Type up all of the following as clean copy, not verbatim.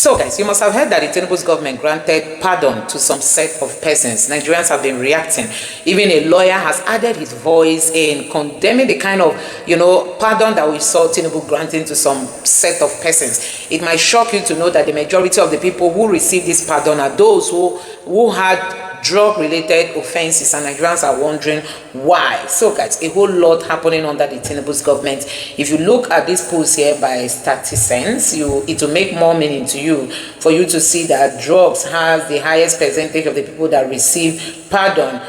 So guys, you must have heard that the Tinubu's government granted pardon to some set of persons. Nigerians have been reacting. Even a lawyer has added his voice in condemning the kind of, pardon that we saw Tinubu granting to some set of persons. It might shock you to know that the majority of the people who received this pardon are those who had drug-related offenses, and Nigerians are wondering why. So guys, a whole lot happening under the Tinubu's government. If you look at this post here by Accusations, it will make more meaning to you for you to see that drugs has the highest percentage of the people that receive pardon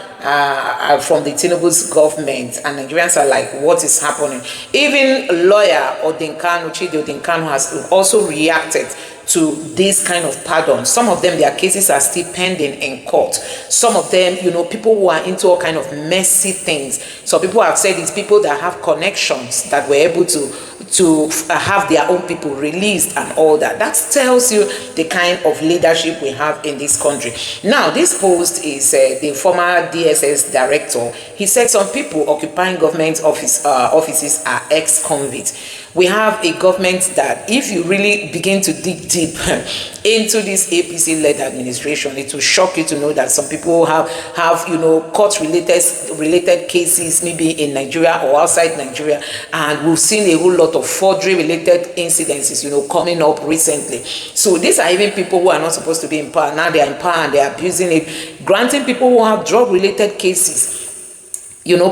from the Tinubu's government, and Nigerians are like, what is happening? Even lawyer Kanu has also reacted to this kind of pardon. Some of them, their cases are still pending in court. Some of them, people who are into all kind of messy things. So people have said it's people that have connections that were able to have their own people released and all that. That tells you the kind of leadership we have in this country. Now, this post is the former DSS director. He said some people occupying government offices are ex-convicts. We have a government that, if you really begin to dig deep into this APC-led administration, it will shock you to know that some people have court-related cases, maybe in Nigeria or outside Nigeria, and we've seen a whole lot of forgery-related incidences, coming up recently. So these are even people who are not supposed to be in power. Now they are in power and they are abusing it, granting people who have drug-related cases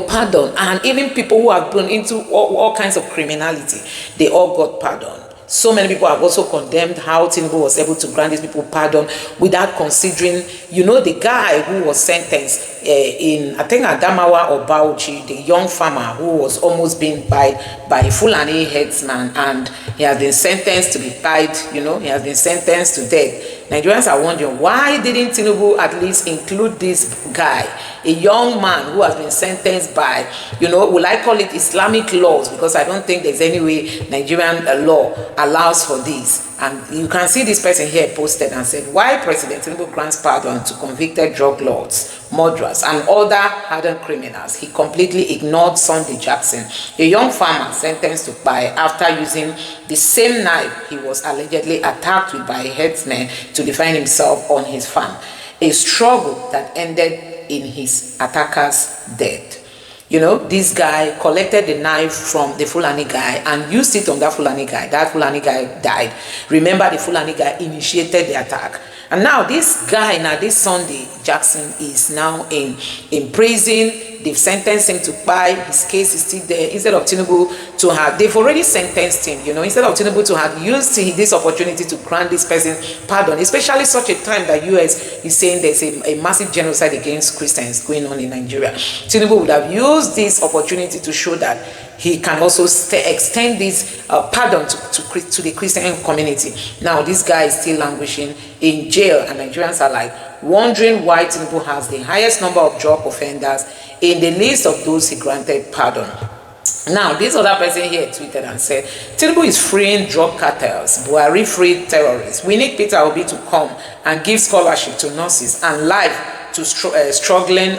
pardon, and even people who have gone into all kinds of criminality, they all got pardon. So many people have also condemned how Tinubu was able to grant these people pardon without considering, the guy who was sentenced in, I think, Adamawa or Bauchi, the young farmer who was almost being by a Fulani headsman, and he has been sentenced to be tied, he has been sentenced to death. Nigerians are wondering, why didn't Tinubu at least include this guy, a young man who has been sentenced by, will I call it Islamic laws? Because I don't think there's any way Nigerian law allows for this. And you can see this person here posted and said, why President Tinubu grants pardon to convicted drug lords, murderers, and other hardened criminals. He completely ignored Sunday Jackson, a young farmer sentenced to die after using the same knife he was allegedly attacked with by a herdsman to defend himself on his farm. A struggle that ended in his attacker's death. This guy collected the knife from the Fulani guy and used it on that Fulani guy. That Fulani guy died. Remember, the Fulani guy initiated the attack. And now this guy, this Sunday Jackson, is now in prison. They've sentenced him to buy. His case is still there. Instead of Tinubu to have, they've already sentenced him, instead of Tinubu to have used this opportunity to grant this person pardon, especially such a time that US is saying there's a massive genocide against Christians going on in Nigeria. Tinubu would have used this opportunity to show that he can also extend this pardon to the Christian community. Now, this guy is still languishing in jail, and Nigerians are like wondering why Tinubu has the highest number of drug offenders in the list of those he granted pardon. Now, this other person here tweeted and said, Tinubu is freeing drug cartels, Buhari freed terrorists. We need Peter Obi to come and give scholarship to nurses and life to struggling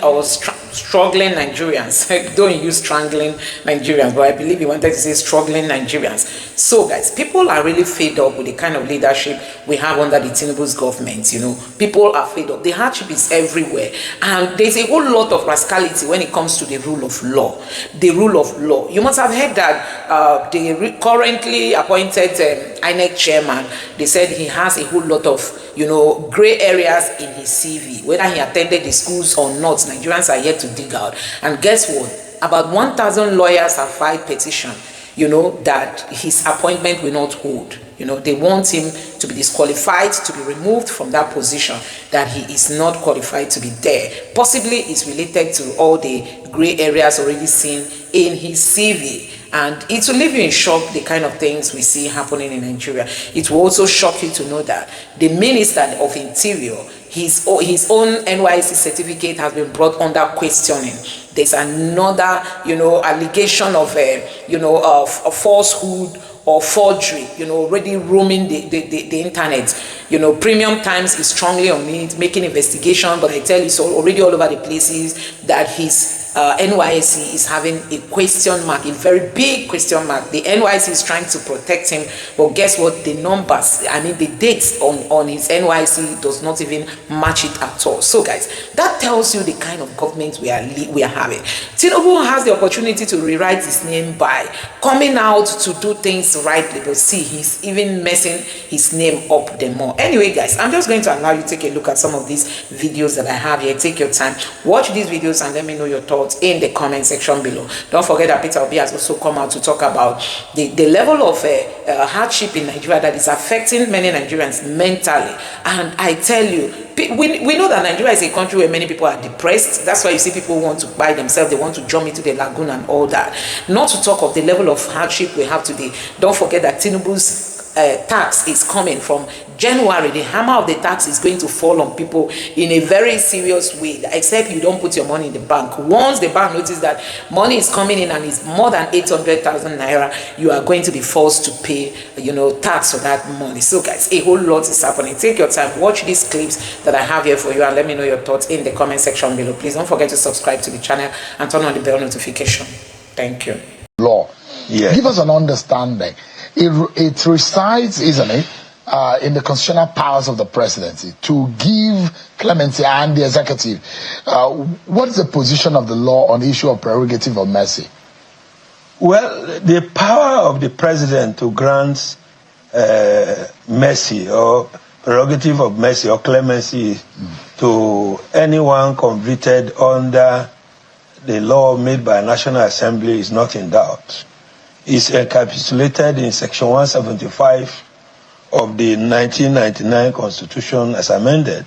Nigerians. Don't use strangling Nigerians, but I believe he wanted to say struggling Nigerians. So guys, people are really fed up with the kind of leadership we have under the Tinubu's government. People are fed up. The hardship is everywhere, and there's a whole lot of rascality when it comes to the rule of law. The rule of law. You must have heard that the currently appointed INEC chairman, they said he has a whole lot of gray areas in his CV, whether he attended the schools or not. Nigerians are yet to dig out. And guess what? About 1,000 lawyers have filed petition, that his appointment will not hold. They want him to be disqualified, to be removed from that position, that he is not qualified to be there. Possibly it's related to all the gray areas already seen in his CV. And it will leave you in shock, the kind of things we see happening in Nigeria. It will also shock you to know that the Minister of Interior, his own NYC certificate has been brought under questioning. There's another, allegation of, of falsehood or forgery, already roaming the internet. Premium Times is strongly on it, making investigation, but I tell you, so already all over the places that his NYSC is having a question mark, a very big question mark. The NYSC is trying to protect him, but guess what? The numbers, I mean the dates on his NYSC does not even match it at all. So guys, that tells you the kind of government we are having. Tinubu has the opportunity to rewrite his name by coming out to do things rightly, but see, he's even messing his name up the more. Anyway guys, I'm just going to allow you to take a look at some of these videos that I have here. Take your time, watch these videos, and let me know your thoughts in the comment section below. Don't forget that Peter Obi has also come out to talk about the level of hardship in Nigeria that is affecting many Nigerians mentally. And I tell you, we know that Nigeria is a country where many people are depressed. That's why you see people want to buy themselves, they want to jump into the lagoon and all that. Not to talk of the level of hardship we have today. Don't forget that Tinubu's tax is coming from January. The hammer of the tax is going to fall on people in a very serious way, except you don't put your money in the bank. Once the bank notices that money is coming in and it's more than 800,000 naira, you are going to be forced to pay, tax for that money. So guys, a whole lot is happening. Take your time, watch these clips that I have here for you, and let me know your thoughts in the comment section below. Please don't forget to subscribe to the channel and turn on the bell notification. Thank you. Law. Yeah. Give us an understanding. It resides, isn't it, in the constitutional powers of the presidency to give clemency and the executive. What is the position of the law on the issue of prerogative of mercy? Well, the power of the president to grant mercy or prerogative of mercy or clemency to anyone convicted under the law made by a National Assembly is not in doubt. It's encapsulated in Section 175 of the 1999 Constitution as amended.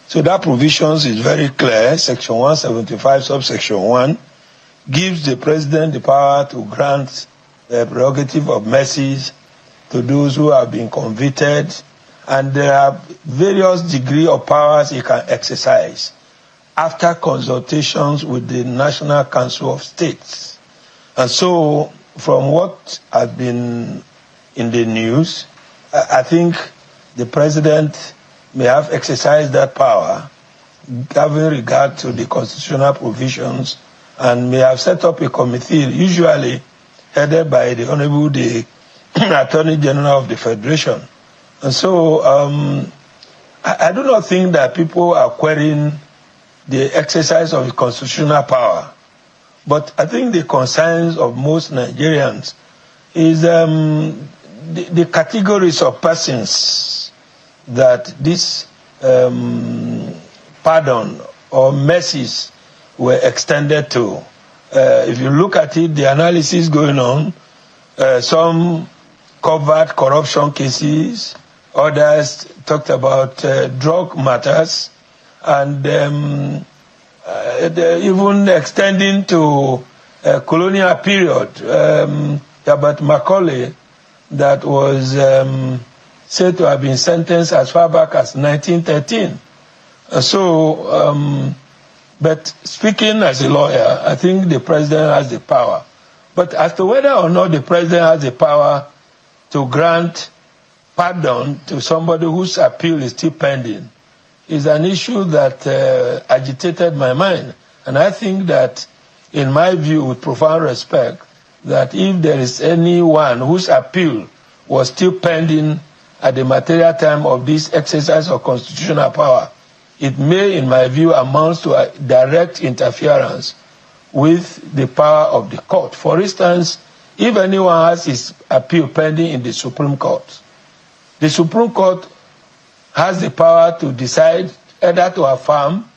So that provision is very clear. Section 175, subsection 1, gives the president the power to grant the prerogative of mercies to those who have been convicted, and there are various degrees of powers he can exercise after consultations with the National Council of States. And so, from what has been in the news, I think the president may have exercised that power, having regard to the constitutional provisions, and may have set up a committee, usually headed by the Honorable the Attorney General of the Federation. And so I do not think that people are querying the exercise of the constitutional power. But I think the concerns of most Nigerians is the categories of persons that this pardon or mercies were extended to. If you look at it, the analysis going on, some covered corruption cases, others talked about drug matters, and even extending to colonial period. About Macaulay, that was said to have been sentenced as far back as 1913. But speaking as a lawyer, I think the president has the power. But as to whether or not the president has the power to grant pardon to somebody whose appeal is still pending is an issue that agitated my mind. And I think that, in my view, with profound respect, that if there is anyone whose appeal was still pending at the material time of this exercise of constitutional power, it may, in my view, amount to a direct interference with the power of the court. For instance, if anyone has his appeal pending in the Supreme Court, the Supreme Court has the power to decide either to affirm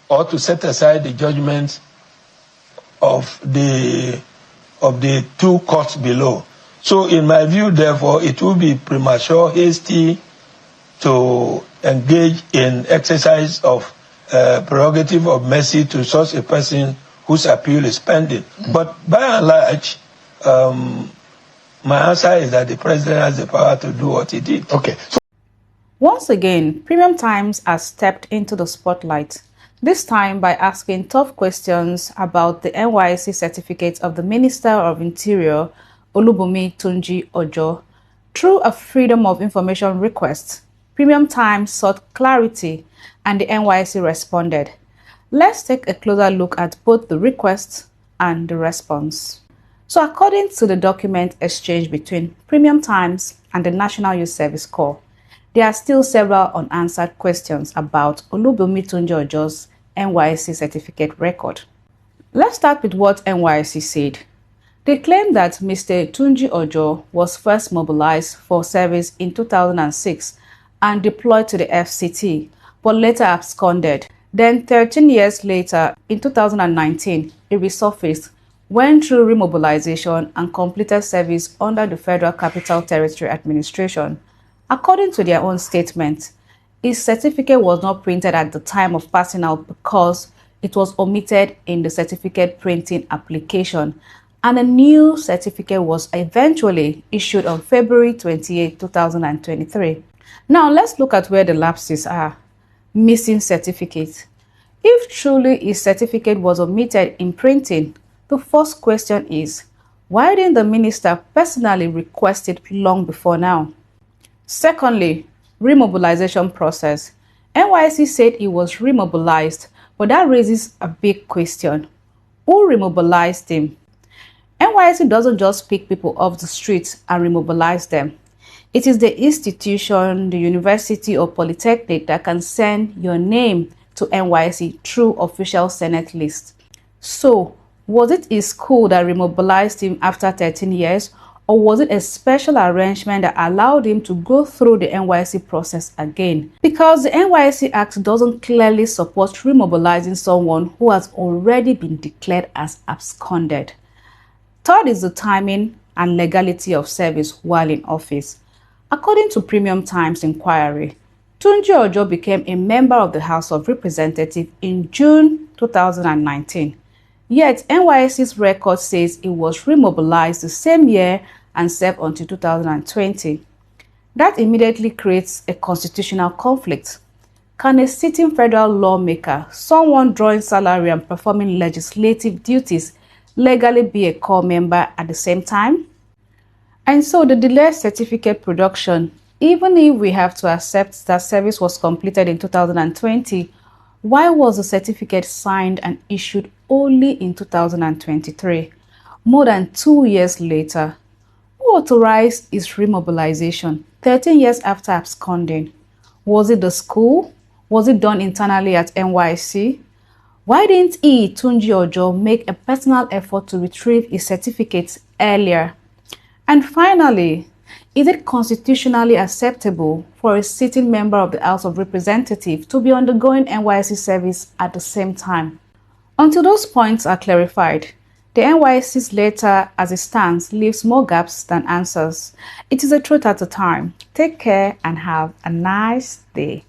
or to set aside the judgments of the two courts below. So in my view, therefore, it will be premature, hasty to engage in exercise of prerogative of mercy to such a person whose appeal is pending. But by and large, my answer is that the president has the power to do what he did. Okay. Once again, Premium Times has stepped into the spotlight, this time by asking tough questions about the NYSC certificate of the Minister of Interior, Olubunmi Tunji Ojo. Through a Freedom of Information request, Premium Times sought clarity and the NYSC responded. Let's take a closer look at both the request and the response. So according to the document exchange between Premium Times and the National Youth Service Corps, there are still several unanswered questions about Olubunmi Tunji Ojo's NYSC certificate record. Let's start with what NYSC said. They claim that Mr. Tunji Ojo was first mobilized for service in 2006 and deployed to the FCT, but later absconded. Then 13 years later, in 2019, he resurfaced, went through remobilization and completed service under the Federal Capital Territory Administration. According to their own statement, his certificate was not printed at the time of passing out because it was omitted in the certificate printing application, and a new certificate was eventually issued on February 28, 2023. Now let's look at where the lapses are. Missing certificate. If truly his certificate was omitted in printing, the first question is, why didn't the minister personally request it long before now? Secondly, remobilization process. NYSC said he was remobilized, but that raises a big question. Who remobilized him? NYSC doesn't just pick people off the streets and remobilize them. It is the institution, the university or polytechnic that can send your name to NYSC through official Senate list. So, was it his school that remobilized him after 13 years, or was it a special arrangement that allowed him to go through the NYSC process again? Because the NYSC Act doesn't clearly support remobilizing someone who has already been declared as absconded. Third is the timing and legality of service while in office. According to Premium Times inquiry, Tunji Ojo became a member of the House of Representatives in June 2019. Yet NYSC's record says he was remobilized the same year and served until 2020. That immediately creates a constitutional conflict. Can a sitting federal lawmaker, someone drawing salary and performing legislative duties, legally be a corps member at the same time? And so the delayed certificate production, even if we have to accept that service was completed in 2020, why was the certificate signed and issued only in 2023, more than 2 years later? Who authorized his remobilization 13 years after absconding? Was it the school? Was it done internally at NYSC? Why didn't he, Tunji Ojo, make a personal effort to retrieve his certificates earlier? And finally, is it constitutionally acceptable for a sitting member of the House of Representatives to be undergoing NYSC service at the same time? Until those points are clarified, the NYSC's letter as it stands leaves more gaps than answers. It is a truth at a time. Take care and have a nice day.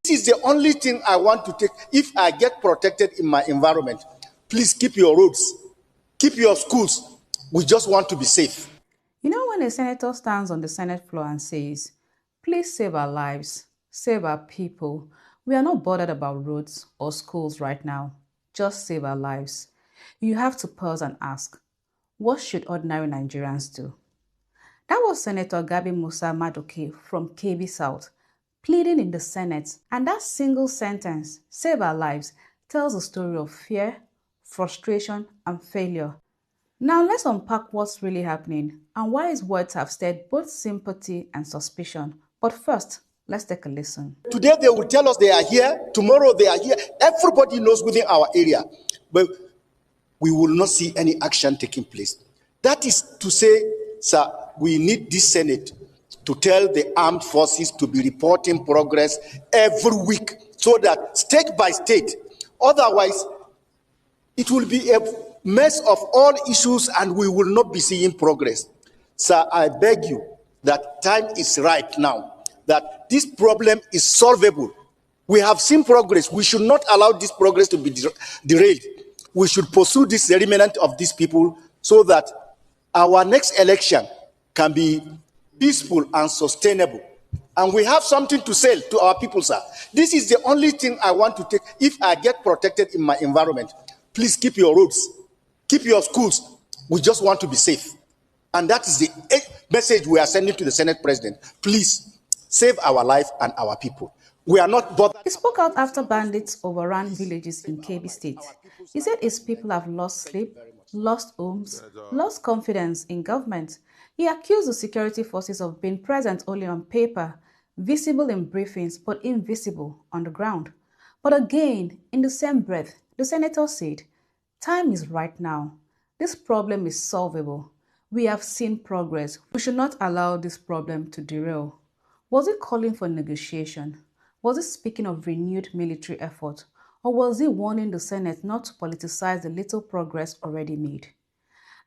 This is the only thing I want to take if I get protected in my environment. Please keep your roads, keep your schools. We just want to be safe. You know, when a senator stands on the Senate floor and says, please save our lives, save our people, we are not bothered about roads or schools right now, just save our lives. You have to pause and ask, what should ordinary Nigerians do? That was Senator Gabi Musa Madoke from KB South, pleading in the Senate, and that single sentence, save our lives, tells a story of fear, frustration, and failure. Now let's unpack what's really happening and why his words have stirred both sympathy and suspicion. But first, let's take a listen. Today they will tell us they are here, tomorrow they are here. Everybody knows within our area, but we will not see any action taking place. That is to say, sir, we need this Senate to tell the armed forces to be reporting progress every week so that state by state, otherwise it will be a mess of all issues and we will not be seeing progress. Sir, I beg you that time is right now, that this problem is solvable. We have seen progress. We should not allow this progress to be derailed. We should pursue this remnant of these people so that our next election can be peaceful and sustainable. And we have something to sell to our people, sir. This is the only thing I want to take if I get protected in my environment. Please keep your roads, keep your schools. We just want to be safe. And that is the message we are sending to the Senate President. Please, save our life and our people. We are not bothered. He spoke out after bandits overran villages in Kebbi State. He said his people have lost sleep, lost homes, lost confidence in government. He accused the security forces of being present only on paper, visible in briefings but invisible on the ground. But again, in the same breath, the senator said, "Time is right now. This problem is solvable. We have seen progress. We should not allow this problem to derail." Was he calling for negotiation? Was he speaking of renewed military effort? Or was he warning the Senate not to politicize the little progress already made?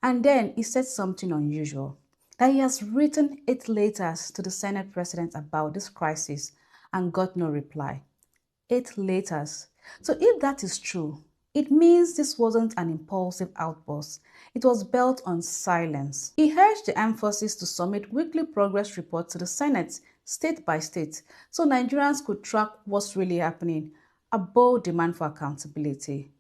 And then he said something unusual, that he has written 8 letters to the Senate President about this crisis and got no reply. 8 letters. So if that is true, it means this wasn't an impulsive outburst. It was built on silence. He urged the armed forces to submit weekly progress reports to the Senate, state by state, so Nigerians could track what's really happening, a bold demand for accountability.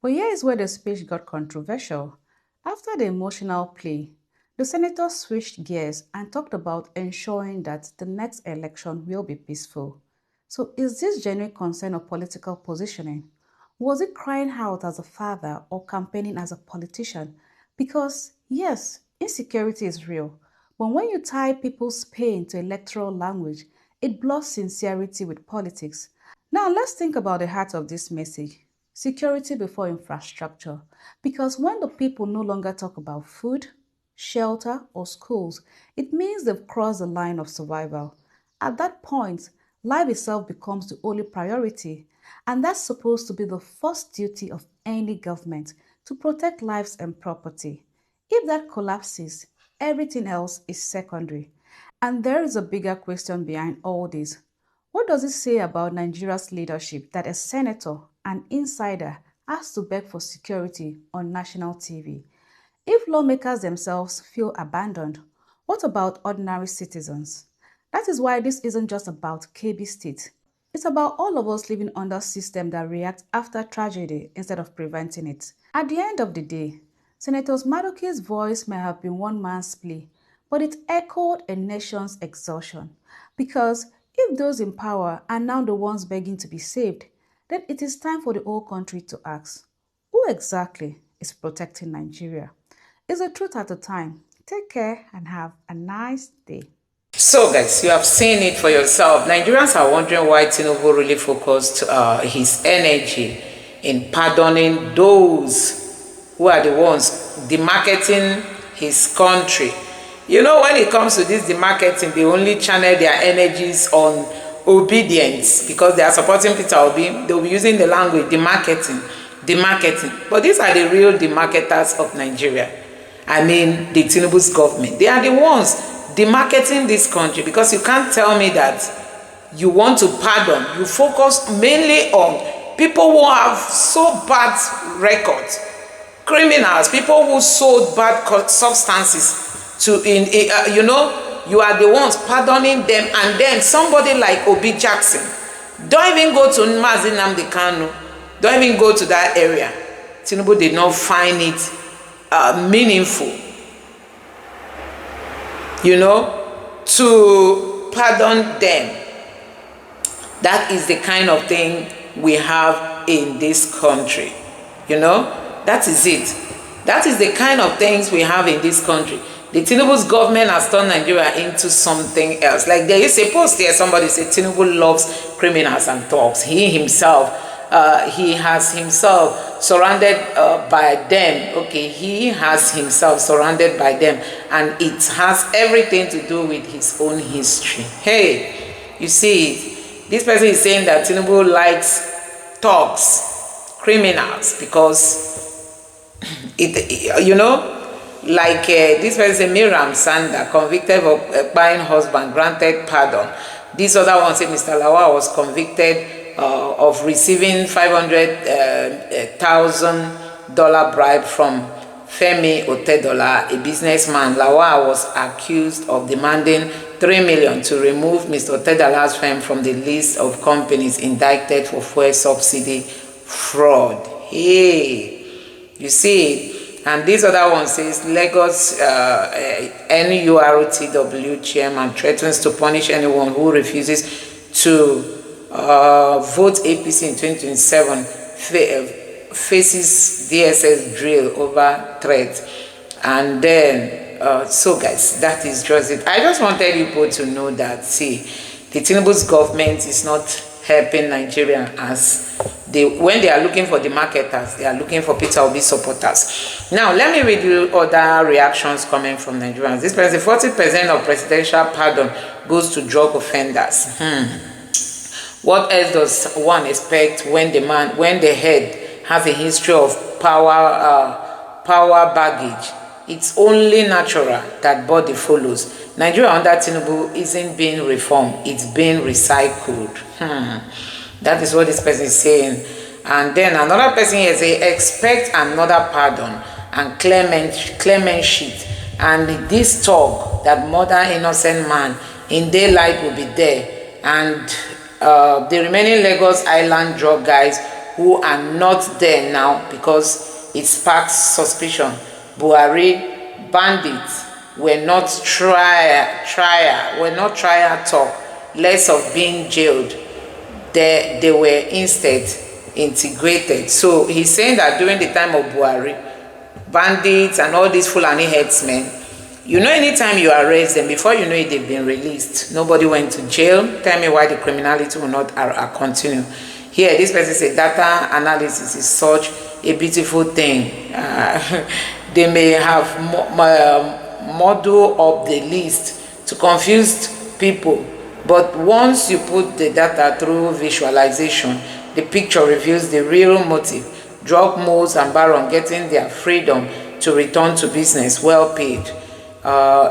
But here is where the speech got controversial. After the emotional plea, the senator switched gears and talked about ensuring that the next election will be peaceful. So is this genuine concern or political positioning? Was he crying out as a father or campaigning as a politician? Because yes, insecurity is real, but when you tie people's pain to electoral language, it blurs sincerity with politics. Now let's think about the heart of this message. Security before infrastructure. Because when the people no longer talk about food, shelter, or schools, it means they've crossed the line of survival. At that point, life itself becomes the only priority, and that's supposed to be the first duty of any government, to protect lives and property. If that collapses, everything else is secondary. And there is a bigger question behind all this. What does it say about Nigeria's leadership that a senator, an insider, has to beg for security on national TV? If lawmakers themselves feel abandoned, what about ordinary citizens? That is why this isn't just about Kebbi State. It's about all of us living under a system that reacts after tragedy instead of preventing it. At the end of the day, Senator Maduke's voice may have been one man's plea, but it echoed a nation's exhaustion. Because if those in power are now the ones begging to be saved, then it is time for the whole country to ask, who exactly is protecting Nigeria? It's the truth at the time. Take care and have a nice day. So guys, you have seen it for yourself. Nigerians are wondering why Tinubu really focused his energy in pardoning those who are the ones demarketing his country. You know, when it comes to this demarketing, they only channel their energies on obedience because they are supporting Peter Obi. They'll be using the language demarketing. But these are the real demarketers of Nigeria. I mean, the Tinubu's government. They are the ones demarketing this country, because you can't tell me that you want to pardon. You focus mainly on people who have so bad records, criminals, people who sold bad substances to you know, you are the ones pardoning them. And then somebody like Obi Jackson, don't even go to nnamdi Kanu, don't even go to that area. Tinubu did not find it meaningful, you know, to pardon them. That is the kind of thing we have in this country, you know. That is it. That is the kind of things we have in this country. The Tinubu's government has turned Nigeria into something else. Like there is a post there, somebody said Tinubu loves criminals and thugs. He himself, he has himself surrounded by them. Okay, he has himself surrounded by them, and it has everything to do with his own history. Hey, you see, this person is saying that Tinubu likes thugs, criminals, because it, you know, like this person, Miriam Sanda, convicted of buying husband, granted pardon. This other one said Mr. Lawal was convicted of receiving $500,000 bribe from Femi Otedola, a businessman. Lawal was accused of demanding $3 million to remove Mr. Otedola's firm from the list of companies indicted for fuel subsidy fraud. Hey, you see, And this other one says Lagos NURTW chairman threatens to punish anyone who refuses to vote APC in 2027, faces DSS drill over threat. And then so guys, that is just it. I just wanted people to know that, see, the Tinubu's government is not helping Nigeria as when they are looking for the marketers, they are looking for Peter Obi supporters. Now, let me read you other reactions coming from Nigerians. This person, 40% of presidential pardon goes to drug offenders. What else does one expect when the head has a history of power baggage? It's only natural that body follows. Nigeria under Tinubu isn't being reformed, it's being recycled. That is what this person is saying. And then another person here say, expect another pardon and clement sheet. And this talk that murder innocent man in daylight will be there. And the remaining Lagos Island drug guys who are not there now because it sparks suspicion. Buhari bandits were not trial talk, less of being jailed. They were instead integrated. So he's saying that during the time of Buhari, bandits and all these Fulani headsmen, you know, anytime you arrest them, before you know it, they've been released. Nobody went to jail. Tell me why the criminality will not continue. Here, this person said data analysis is such a beautiful thing. They may have model up the list to confuse people, but once you put the data through visualization, the picture reveals the real motive. Drug moles and baron getting their freedom to return to business, well paid.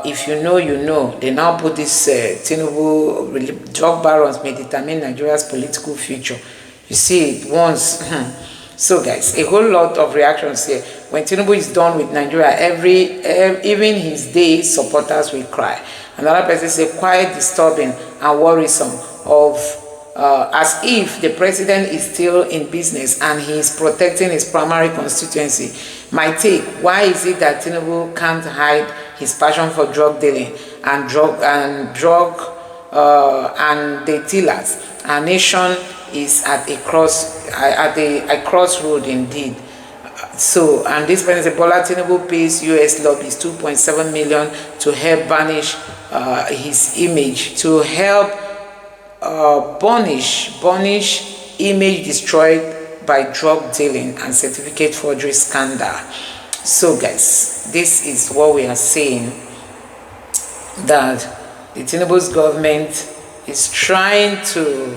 If you know, you know. They now put this Tinubu drug barons may determine Nigeria's political future. You see it once. So guys, a whole lot of reactions here. When Tinubu is done with Nigeria, even his day supporters will cry. Another person say quite disturbing and worrisome as if the president is still in business and he is protecting his primary constituency. My take, why is it that Tinubu can't hide his passion for drug dealing and the dealers? Our nation is at a crossroad indeed. So, and this person says Bola Tinubu pays US lobbyists 2.7 million to help banish his image, to help burnish image destroyed by drug dealing and certificate forgery scandal. So guys, this is what we are saying, that the Tinubu's government is trying to,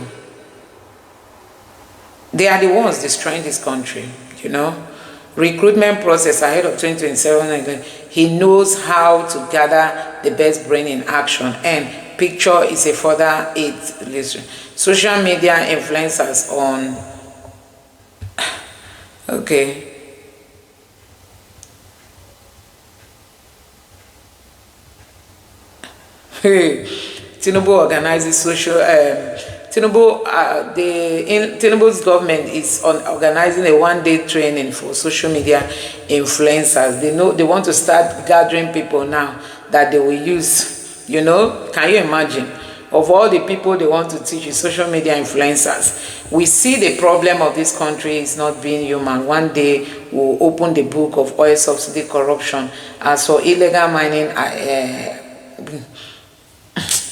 they are the ones destroying this country, you know. Recruitment process ahead of 2027, he knows how to gather the best brain in action, and picture is a further aid. Listen, social media influencers on, okay. Hey, Tinubu organizes social. Tinubu's government is organizing a one-day training for social media influencers. They want to start gathering people now that they will use. You know, can you imagine? Of all the people they want to teach is social media influencers. We see the problem of this country is not being human. One day we'll open the book of oil subsidy corruption. As for illegal mining,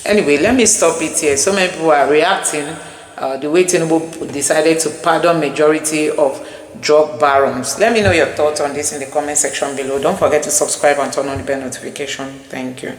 anyway, let me stop it here. So many people are reacting the way Tinubu decided to pardon majority of drug barons. Let me know your thoughts on this in the comment section below. Don't forget to subscribe and turn on the bell notification. Thank you.